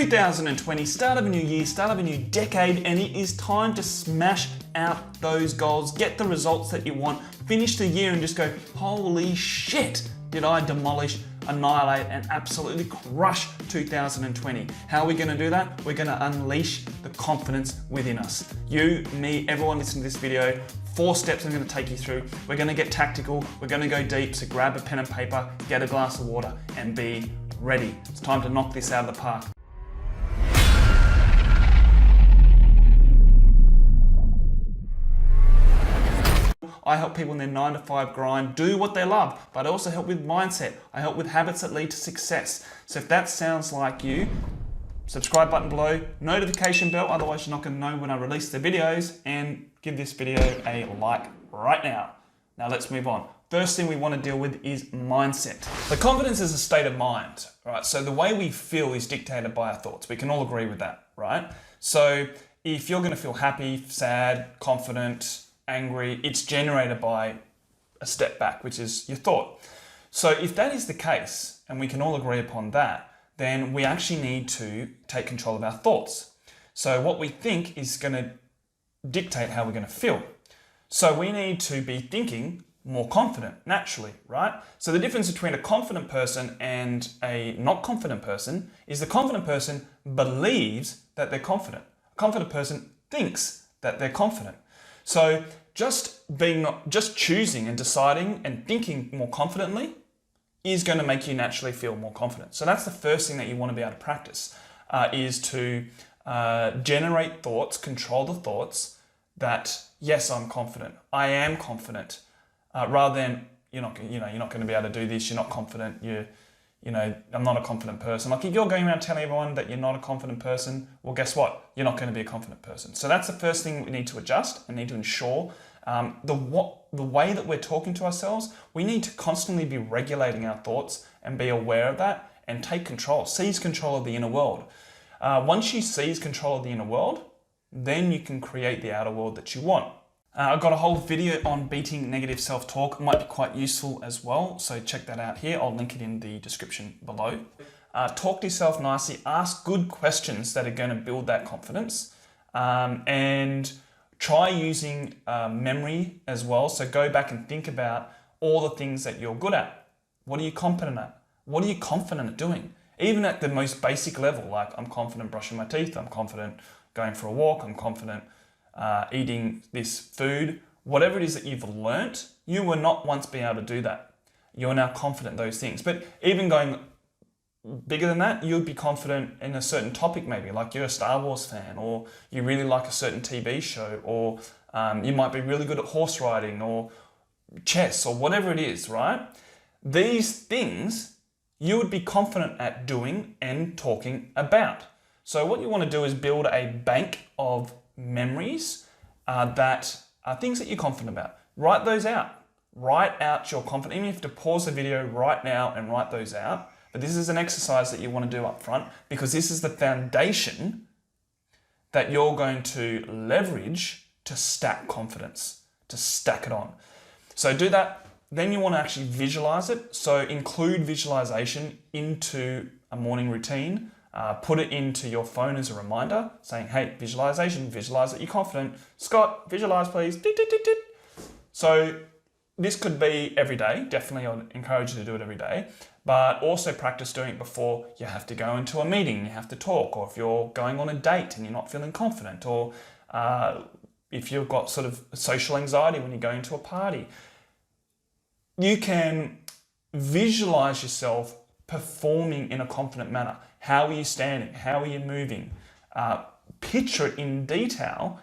2020, start of a new year, start of a new decade, and it is time to smash out those goals, get the results that you want, finish the year and just go, holy shit, did I demolish, annihilate, and absolutely crush 2020. How are we gonna do that? We're gonna unleash the confidence within us. You, me, everyone listening to this video, 4 steps I'm gonna take you through. We're gonna get tactical, we're gonna go deep, so grab a pen and paper, get a glass of water, and be ready. It's time to knock this out of the park. I help people in their 9 to 5 grind do what they love, but I also help with mindset. I help with habits that lead to success. So if that sounds like you, subscribe button below, notification bell, otherwise you're not going to know when I release the videos, and give this video a like right now. Now let's move on. First thing we want to deal with is mindset. The confidence is a state of mind, right? So the way we feel is dictated by our thoughts. We can all agree with that, right? So if you're going to feel happy, sad, confident, angry, it's generated by a step back, which is your thought. So if that is the case, and we can all agree upon that, then we actually need to take control of our thoughts. So what we think is going to dictate how we're going to feel. So we need to be thinking more confident, naturally, right? So the difference between a confident person and a not confident person is the confident person believes that they're confident. A confident person thinks that they're confident. So just choosing and deciding and thinking more confidently is going to make you naturally feel more confident. So that's the first thing that you want to be able to practice, is to generate thoughts, control the thoughts that, yes, I'm confident, I am confident, rather than you're not going to be able to do this, you're not confident, I'm not a confident person. Like if you're going around telling everyone that you're not a confident person, well, guess what? You're not going to be a confident person. So that's the first thing we need to adjust and need to ensure. The way that we're talking to ourselves, we need to constantly be regulating our thoughts and be aware of that and take control, seize control of the inner world. Once you seize control of the inner world, then you can create the outer world that you want. I've got a whole video on beating negative self-talk. It might be quite useful as well, so check that out here. I'll link it in the description below. Talk to yourself nicely, ask good questions that are going to build that confidence, and try using memory as well. So go back and think about all the things that you're good at. What are you competent at? What are you confident at doing? Even at the most basic level, like I'm confident brushing my teeth, I'm confident going for a walk, I'm confident eating this food. Whatever it is that you've learnt, you were not once being able to do that. You're now confident in those things. But even going bigger than that, you'd be confident in a certain topic maybe, like you're a Star Wars fan, or you really like a certain TV show, or you might be really good at horse riding or chess or whatever it is, right? These things you would be confident at doing and talking about. So what you want to do is build a bank of memories that are things that you're confident about. Write those out. Write out your confidence. Even if you have to pause the video right now and write those out. But this is an exercise that you want to do up front, because this is the foundation that you're going to leverage to stack confidence, to stack it on. So do that. Then you want to actually visualize it. So include visualization into a morning routine. Put it into your phone as a reminder, saying, hey, visualization, visualize that you're confident. Scott, visualize please. So this could be every day. Definitely I'd encourage you to do it every day, but also practice doing it before you have to go into a meeting and you have to talk, or if you're going on a date and you're not feeling confident, or if you've got sort of social anxiety when you're going to a party. You can visualize yourself performing in a confident manner. How are you standing? How are you moving? Picture it in detail,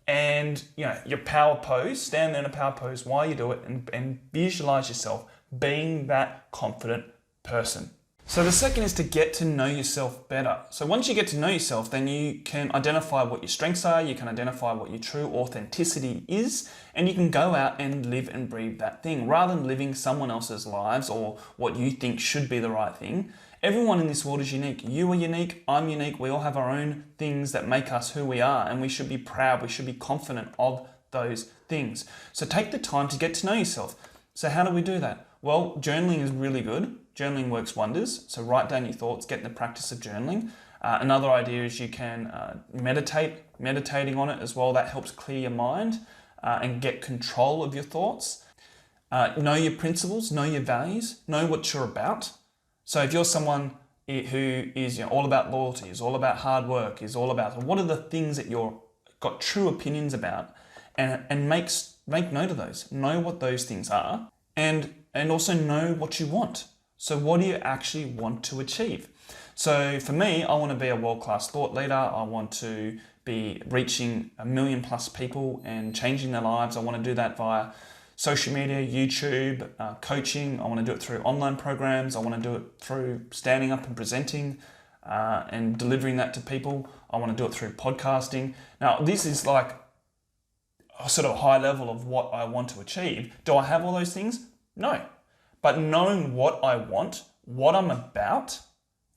and your power pose, stand there in a power pose while you do it, and visualize yourself being that confident person. So the second is to get to know yourself better. So once you get to know yourself, then you can identify what your strengths are, you can identify what your true authenticity is, and you can go out and live and breathe that thing rather than living someone else's lives or what you think should be the right thing. Everyone in this world is unique. You are unique, I'm unique, we all have our own things that make us who we are, and we should be proud, we should be confident of those things. So take the time to get to know yourself. So how do we do that? Well, journaling is really good. Journaling works wonders. So write down your thoughts, get in the practice of journaling. Another idea is you can meditating on it as well. That helps clear your mind and get control of your thoughts. Know your principles, know your values, know what you're about. So if you're someone who is all about loyalty, is all about hard work, is all about what are the things that you're got true opinions about, and make note of those. Know what those things are, and also know what you want. So what do you actually want to achieve? So for me, I want to be a world-class thought leader. I want to be reaching 1 million plus people and changing their lives. I want to do that via social media, YouTube, coaching. I want to do it through online programs. I want to do it through standing up and presenting and delivering that to people. I want to do it through podcasting. Now, this is like a sort of high level of what I want to achieve. Do I have all those things? No. But knowing what I want, what I'm about,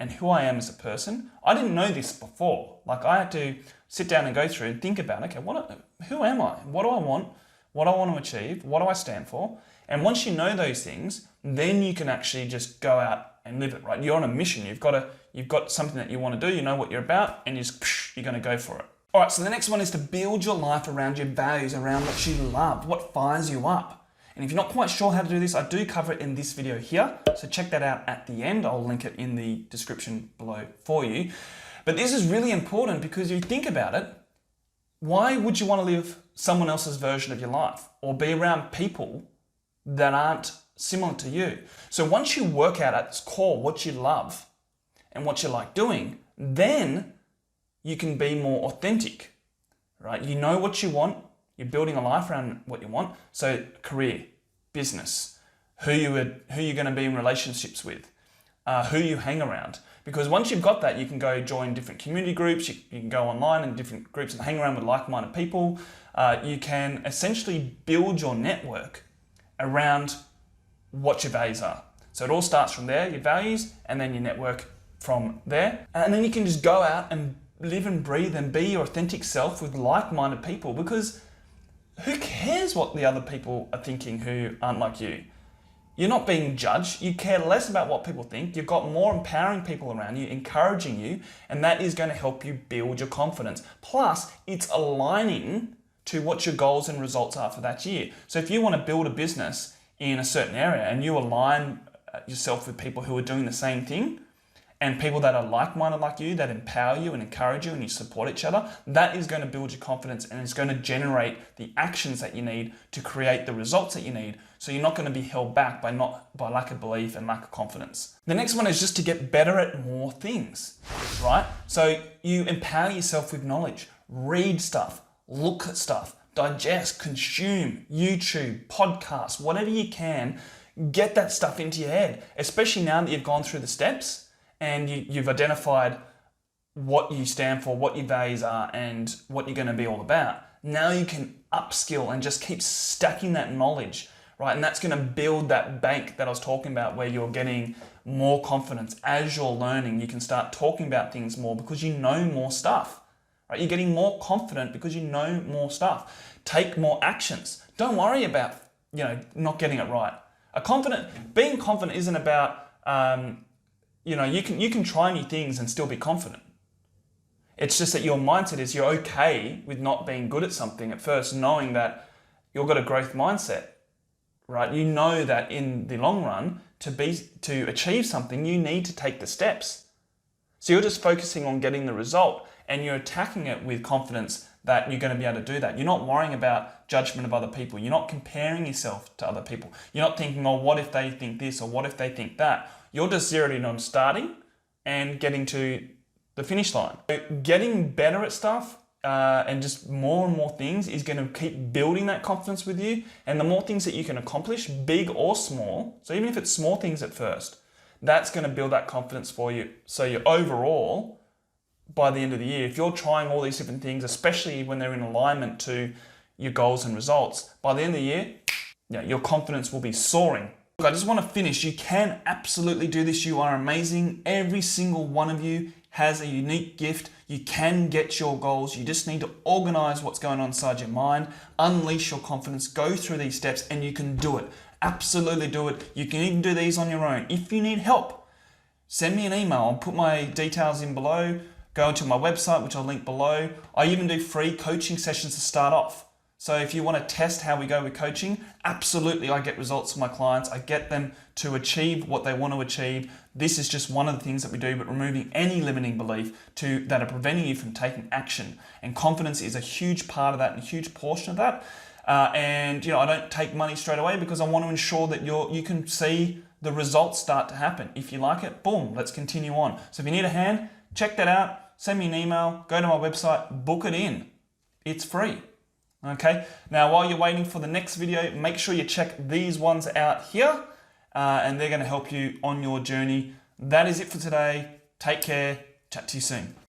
and who I am as a person, I didn't know this before. Like I had to sit down and go through and think about, okay, who am I? What do I want? What do I want to achieve? What do I stand for? And once you know those things, then you can actually just go out and live it, right? You're on a mission. You've got something that you want to do. You know what you're about, and you're going to go for it. All right, so the next one is to build your life around your values, around what you love, what fires you up. And if you're not quite sure how to do this, I do cover it in this video here. So check that out at the end. I'll link it in the description below for you. But this is really important because you think about it, why would you want to live someone else's version of your life or be around people that aren't similar to you? So once you work out at its core what you love and what you like doing, then you can be more authentic, right? You know what you want. You're building a life around what you want. So career, business, who you're going to be in relationships with, who you hang around. Because once you've got that, you can go join different community groups. You can go online in different groups and hang around with like-minded people. You can essentially build your network around what your values are. So it all starts from there, your values, and then your network from there. And then you can just go out and live and breathe and be your authentic self with like-minded people, because who cares what the other people are thinking who aren't like you? You're not being judged. You care less about what people think. You've got more empowering people around you, encouraging you, and that is going to help you build your confidence. Plus, it's aligning to what your goals and results are for that year. So if you want to build a business in a certain area and you align yourself with people who are doing the same thing, and people that are like-minded like you, that empower you and encourage you and you support each other, that is going to build your confidence and it's going to generate the actions that you need to create the results that you need. So you're not going to be held back by lack of belief and lack of confidence. The next one is just to get better at more things, right? So you empower yourself with knowledge, read stuff, look at stuff, digest, consume, YouTube, podcasts, whatever you can, get that stuff into your head, especially now that you've gone through the steps and you've identified what you stand for, what your values are, and what you're going to be all about. Now you can upskill and just keep stacking that knowledge, right? And that's going to build that bank that I was talking about, where you're getting more confidence as you're learning. You can start talking about things more because you know more stuff, right? You're getting more confident because you know more stuff. Take more actions. Don't worry about, not getting it right. Being confident isn't about, you can try new things and still be confident. It's just that your mindset is you're okay with not being good at something at first, knowing that you've got a growth mindset, right? You know that in the long run, to achieve something, you need to take the steps. So you're just focusing on getting the result and you're attacking it with confidence that you're going to be able to do that. You're not worrying about judgment of other people. You're not comparing yourself to other people. You're not thinking, what if they think this or what if they think that? You're just zeroed in on starting and getting to the finish line. So getting better at stuff and just more and more things is going to keep building that confidence with you. And the more things that you can accomplish, big or small, so even if it's small things at first, that's going to build that confidence for you. So you overall, by the end of the year, if you're trying all these different things, especially when they're in alignment to your goals and results, by the end of the year, your confidence will be soaring. Look, I just want to finish. You can absolutely do this. You are amazing. Every single one of you has a unique gift. You can get your goals. You just need to organize what's going on inside your mind, unleash your confidence, go through these steps, and you can do it. Absolutely do it. You can even do these on your own. If you need help, send me an email. I'll put my details in below. Go to my website, which I'll link below. I even do free coaching sessions to start off. So if you want to test how we go with coaching, absolutely, I get results from my clients. I get them to achieve what they want to achieve. This is just one of the things that we do, but removing any limiting belief that are preventing you from taking action. And confidence is a huge part of that and a huge portion of that. And I don't take money straight away because I want to ensure that you can see the results start to happen. If you like it, boom, let's continue on. So if you need a hand, check that out. Send me an email, go to my website, book it in. It's free. Okay, now while you're waiting for the next video, make sure you check these ones out here and they're going to help you on your journey. That is it for today. Take care. Chat to you soon.